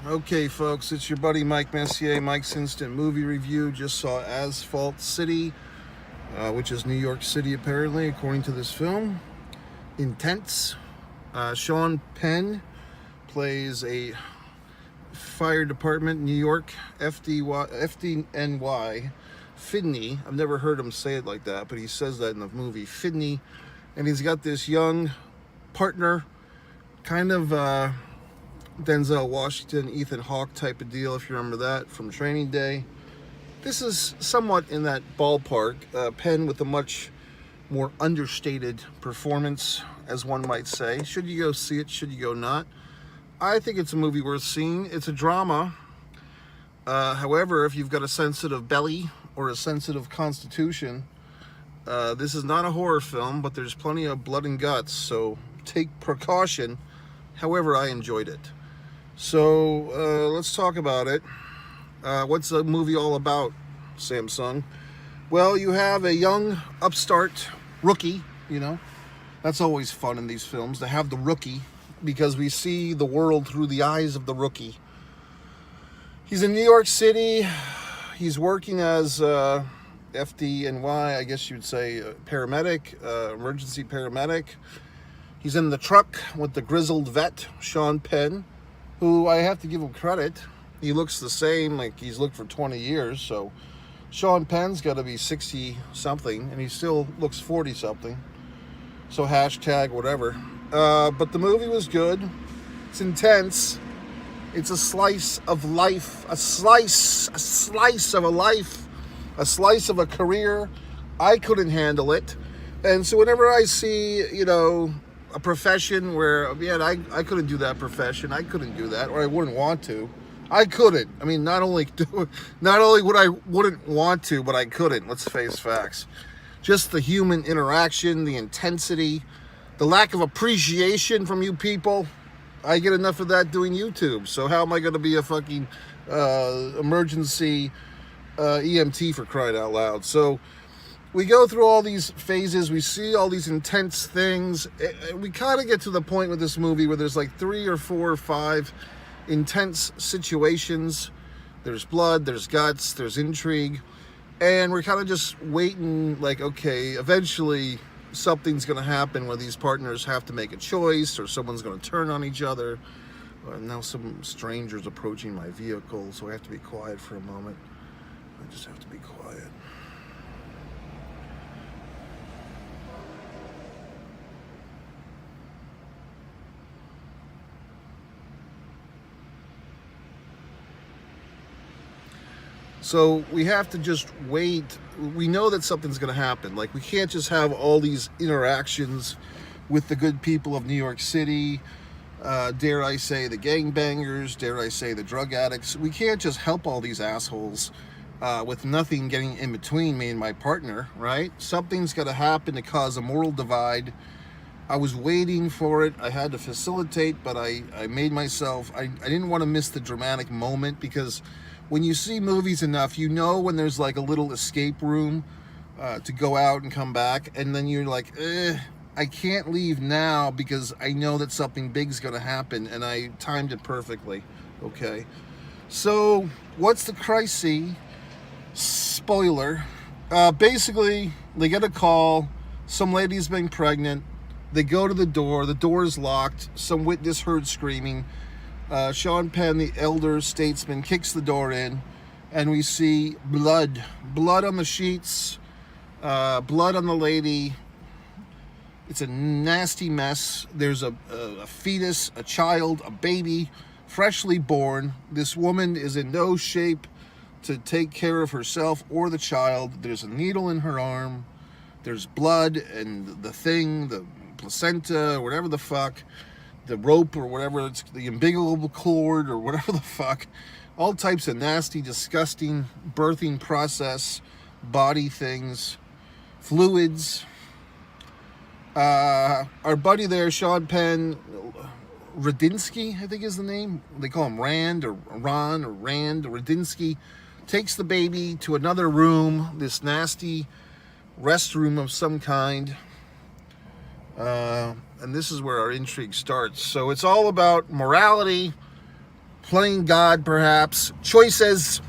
Okay, folks, it's your buddy Mike Messier, Mike's Instant Movie Review. Just saw Asphalt City, which is New York City, apparently, according to this film. Intense. Sean Penn plays a fire department, New York, FDNY, Fidney. I've never heard him say it like that, but he says that in the movie, Fidney. And he's got this young partner, kind of Denzel Washington, Ethan Hawke type of deal, if you remember that from Training Day. This is somewhat in that ballpark. Penn with a much more understated performance, as one might say. Should you go see it? Should you go not? I think it's a movie worth seeing. It's a drama. However, if you've got a sensitive belly or a sensitive constitution, this is not a horror film, but there's plenty of blood and guts, so take precaution. However, I enjoyed it. So let's talk about it. What's the movie all about, Samsung? Well, you have a young upstart rookie, That's always fun in these films, to have the rookie, because we see the world through the eyes of the rookie. He's in New York City. He's working as FDNY, I guess you'd say, paramedic, emergency paramedic. He's in the truck with the grizzled vet, Sean Penn, who I have to give him credit. He looks the same, like he's looked for 20 years, so Sean Penn's got to be 60-something, and he still looks 40-something. So hashtag whatever. But the movie was good. It's intense. It's a slice of life, a slice of a life, a slice of a career. I couldn't handle it. And so whenever I see, a profession where, man, I couldn't do that profession. I couldn't do that, or I wouldn't want to. I couldn't. I mean, not only wouldn't want to, but I couldn't. Let's face facts. Just the human interaction, the intensity, the lack of appreciation from you people. I get enough of that doing YouTube. So how am I going to be a fucking emergency EMT, for crying out loud? So we go through all these phases. We see all these intense things. We kind of get to the point with this movie where there's like 3 or 4 or 5 intense situations. There's blood, there's guts, there's intrigue. And we're kind of just waiting, like, okay, eventually something's going to happen where these partners have to make a choice, or someone's going to turn on each other. Now some strangers approaching my vehicle, so I have to be quiet for a moment. I just have to be quiet. So we have to just wait. We know that something's going to happen. Like, we can't just have all these interactions with the good people of New York City. Dare I say the gangbangers, dare I say the drug addicts. We can't just help all these assholes with nothing getting in between me and my partner, right? Something's got to happen to cause a moral divide. I was waiting for it. I had to facilitate, but I made myself, I didn't want to miss the dramatic moment, because when you see movies enough, when there's like a little escape room to go out and come back, and then you're like, I can't leave now because I know that something big's going to happen, and I timed it perfectly. Okay, so what's the crisis? Spoiler. Basically, they get a call. Some lady's been pregnant. They go to the door is locked. Some witness heard screaming. Sean Penn, the elder statesman, kicks the door in, and we see blood on the sheets, blood on the lady. It's a nasty mess. There's a fetus, a child, a baby, freshly born. This woman is in no shape to take care of herself or the child. There's a needle in her arm. There's blood and the placenta, or whatever the fuck. The rope, or whatever, it's the umbilical cord, or whatever the fuck. All types of nasty, disgusting birthing process, body things, fluids. Our buddy there, Sean Penn, Radinsky, I think is the name. They call him Rand, or Ron, or Rand, or Radinsky, takes the baby to another room, this nasty restroom of some kind. And this is where our intrigue starts. So it's all about morality, playing God, perhaps. Choices.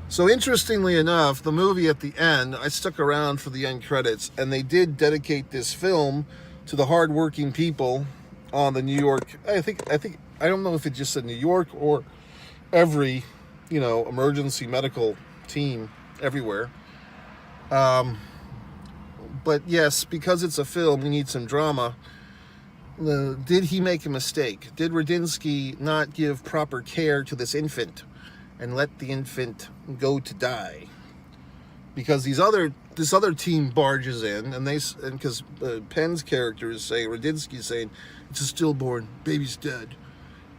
So interestingly enough, the movie at the end, I stuck around for the end credits, and they did dedicate this film to the hardworking people on the New York. I don't know if it just said New York or every, emergency medical team everywhere. But yes, because it's a film, we need some drama. Did he make a mistake? Did Radinsky not give proper care to this infant and let the infant go to die? Because this other team barges in, and because Penn's character is saying, Radinsky's saying, it's a stillborn, baby's dead.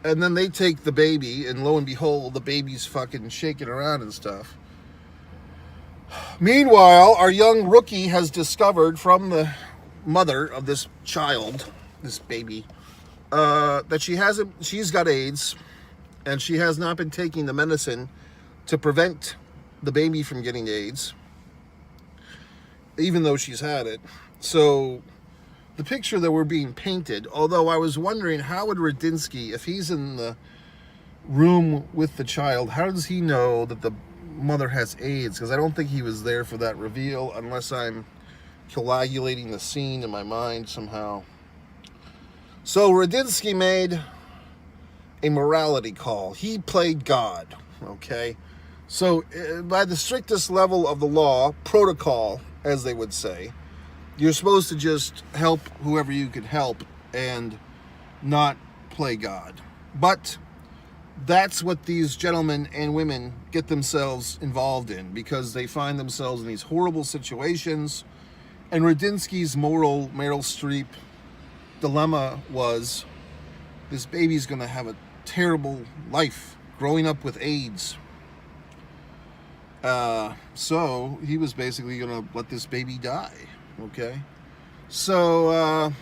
And then they take the baby, and lo and behold, the baby's fucking shaking around and stuff. Meanwhile, our young rookie has discovered from the mother of this child, this baby, that she's got AIDS, and she has not been taking the medicine to prevent the baby from getting AIDS, even though she's had it. So the picture that we're being painted, although I was wondering, how would Radinsky, if he's in the room with the child, how does he know that the mother has AIDS? Because I don't think he was there for that reveal, unless I'm coagulating the scene in my mind somehow. So Radinsky made a morality call. He played God, okay? So by the strictest level of the law, protocol, as they would say, you're supposed to just help whoever you can help and not play God. But that's what these gentlemen and women get themselves involved in, because they find themselves in these horrible situations. And Radinsky's Meryl Streep dilemma was, this baby's going to have a terrible life growing up with AIDS. So he was basically going to let this baby die. Okay? So,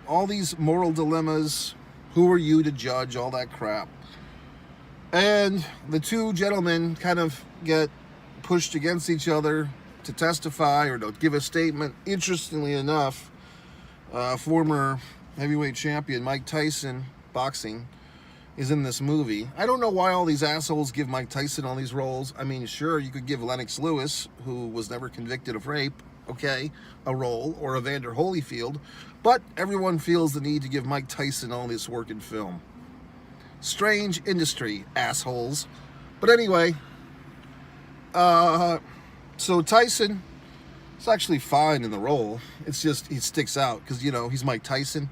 all these moral dilemmas, who are you to judge, all that crap. And the two gentlemen kind of get pushed against each other to testify or to give a statement. Interestingly enough, former heavyweight champion Mike Tyson, boxing, is in this movie. I don't know why all these assholes give Mike Tyson all these roles. I mean, sure, you could give Lennox Lewis, who was never convicted of rape, okay, a role, or Evander Holyfield, but everyone feels the need to give Mike Tyson all this work in film. Strange industry, assholes. But anyway, so Tyson is actually fine in the role. It's just he sticks out because, he's Mike Tyson.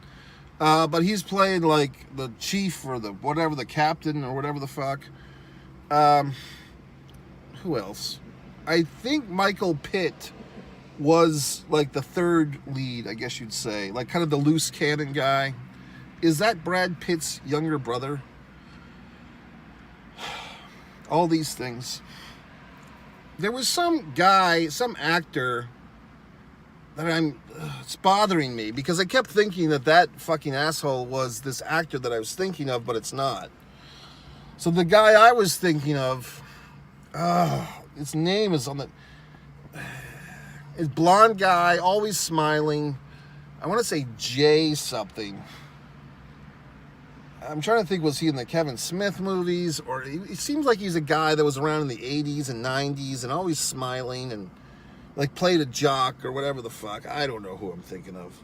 But he's playing like the chief or the captain or whatever the fuck. Who else? I think Michael Pitt was like the third lead, I guess you'd say. Like kind of the loose cannon guy. Is that Brad Pitt's younger brother? All these things. There was some guy, some actor that it's bothering me because I kept thinking that fucking asshole was this actor that I was thinking of, but it's not. So the guy I was thinking of, his name is on the... It's blonde guy, always smiling. I want to say Jay something. I'm trying to think, was he in the Kevin Smith movies? Or it seems like he's a guy that was around in the 80s and 90s and always smiling and like played a jock or whatever the fuck. I don't know who I'm thinking of.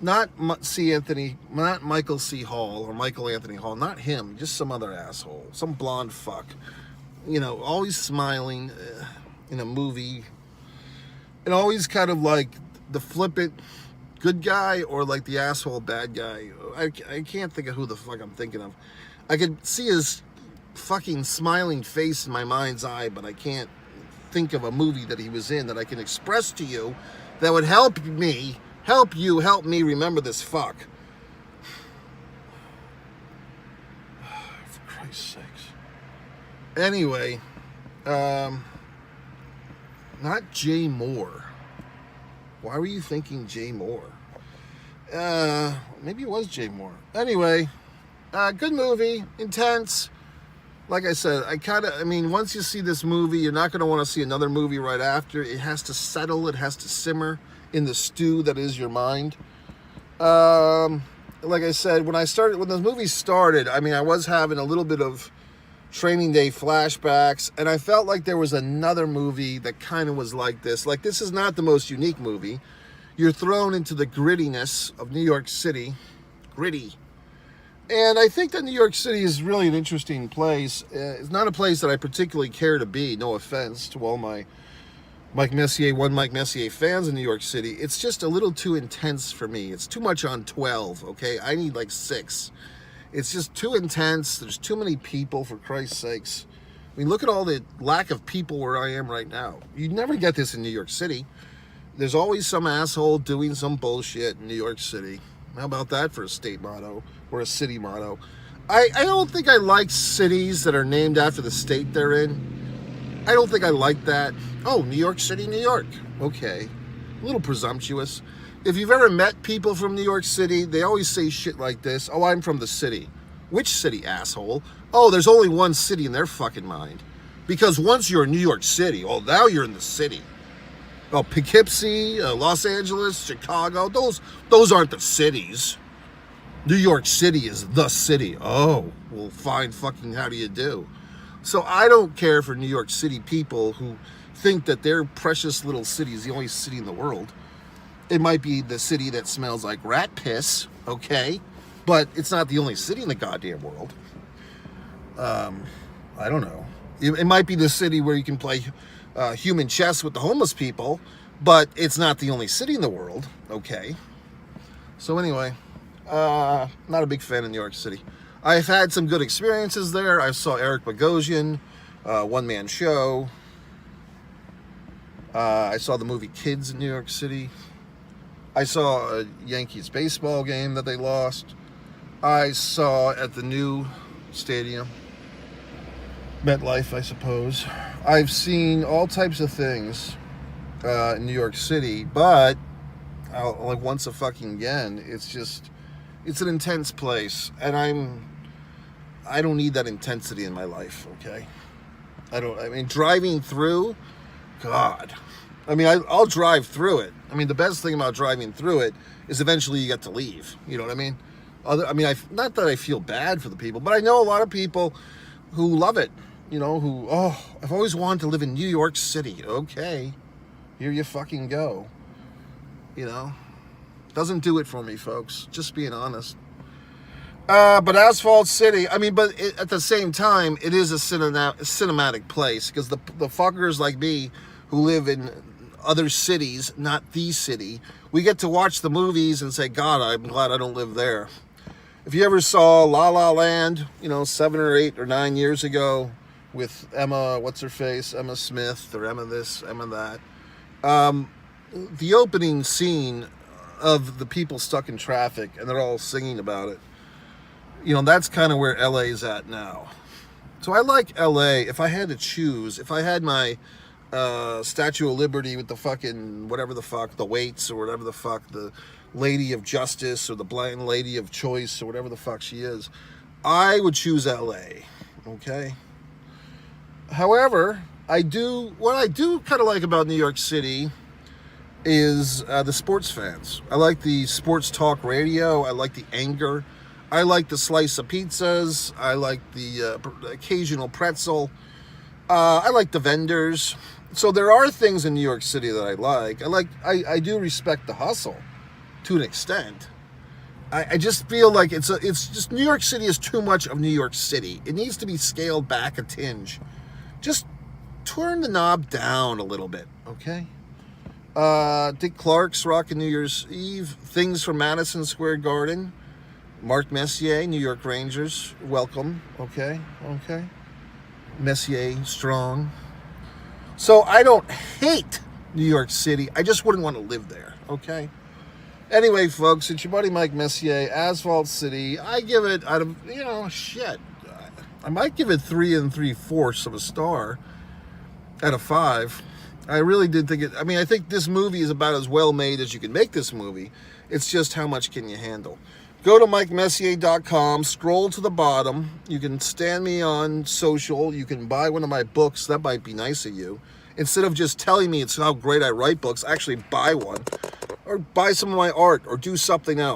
Not Michael C. Hall or Michael Anthony Hall. Not him. Just some other asshole. Some blonde fuck. Always smiling in a movie. And always kind of like the flippant good guy or like the asshole bad guy. I can't think of who the fuck I'm thinking of. I could see his fucking smiling face in my mind's eye, but I can't think of a movie that he was in that I can express to you that would help me remember this fuck. For Christ's sakes. Anyway, not Jay Moore. Why were you thinking Jay Moore? Maybe it was Jay Moore. Anyway, good movie, intense. Like I said, once you see this movie, you're not going to want to see another movie right after. It has to settle, it has to simmer in the stew that is your mind. like I said, when the movie started, I mean, I was having a little bit of Training Day flashbacks, and I felt like there was another movie that kind of was like this. Like, this is not the most unique movie. You're thrown into the grittiness of New York City. Gritty. And I think that New York City is really an interesting place. It's not a place that I particularly care to be, no offense to all my Mike Messier fans in New York City. It's just a little too intense for me. It's too much on 12, okay? I need like 6. It's just too intense. There's too many people, for Christ's sakes. I mean, look at all the lack of people where I am right now. You never get this in New York City. There's always some asshole doing some bullshit in New York City. How about that for a state motto or a city motto? I don't think I like cities that are named after the state they're in. I don't think I like that. Oh, New York City, New York. Okay. A little presumptuous. If you've ever met people from New York City, they always say shit like this. Oh, I'm from the city. Which city, asshole? Oh, there's only one city in their fucking mind. Because once you're in New York City, oh, now you're in the city. Oh, Poughkeepsie, Los Angeles, Chicago, those aren't the cities. New York City is the city. Oh, well, fine fucking how do you do? So I don't care for New York City people who think that their precious little city is the only city in the world. It might be the city that smells like rat piss, okay? But it's not the only city in the goddamn world. I don't know. It might be the city where you can play human chess with the homeless people, but it's not the only city in the world, okay? So anyway, not a big fan of New York City. I've had some good experiences there. I saw Eric Bogosian, one-man show. I saw the movie Kids in New York City. I saw a Yankees baseball game that they lost. I saw at the new stadium, MetLife, I suppose. I've seen all types of things in New York City, but like once a fucking again, it's an intense place, and I don't need that intensity in my life, okay? I mean, driving through, God. I mean, I'll drive through it. I mean, the best thing about driving through it is eventually you get to leave. You know what I mean? Not that I feel bad for the people, but I know a lot of people who love it. You know, I've always wanted to live in New York City. Okay, here you fucking go. You know, doesn't do it for me, folks. Just being honest. But Asphalt City, I mean, but at the same time, it is a cinematic place because the fuckers like me who live in other cities, not the city, we get to watch the movies and say, God, I'm glad I don't live there. If you ever saw La La Land, 7 or 8 or 9 years ago with Emma, what's her face, Emma Smith or Emma this, Emma that, the opening scene of the people stuck in traffic and they're all singing about it, that's kind of where LA is at now. So I like LA. If I had to choose, if I had my Statue of Liberty with the fucking whatever the fuck, the weights or whatever the fuck, the Lady of Justice or the Blind Lady of Choice or whatever the fuck she is, I would choose LA. Okay. However, what I do kind of like about New York City is the sports fans. I like the sports talk radio. I like the anger. I like the slice of pizzas. I like the occasional pretzel. I like the vendors. So there are things in New York City that I like. I do respect the hustle to an extent. I just feel like it's just New York City is too much of New York City. It needs to be scaled back a tinge. Just turn the knob down a little bit, okay? Dick Clark's rocking New Year's Eve. Things from Madison Square Garden. Mark Messier, New York Rangers, welcome, okay? Messier, strong. So I don't hate New York City. I just wouldn't want to live there, okay? Anyway, folks, it's your buddy Mike Messier, Asphalt City. I give it out of, shit. I might give it 3 3/4 of a star out of 5. I really did think it. I mean, I think this movie is about as well made as you can make this movie. It's just how much can you handle. Go to MikeMessier.com, scroll to the bottom. You can stand me on social. You can buy one of my books. That might be nice of you. Instead of just telling me it's how great I write books, actually buy one. Or buy some of my art or do something else.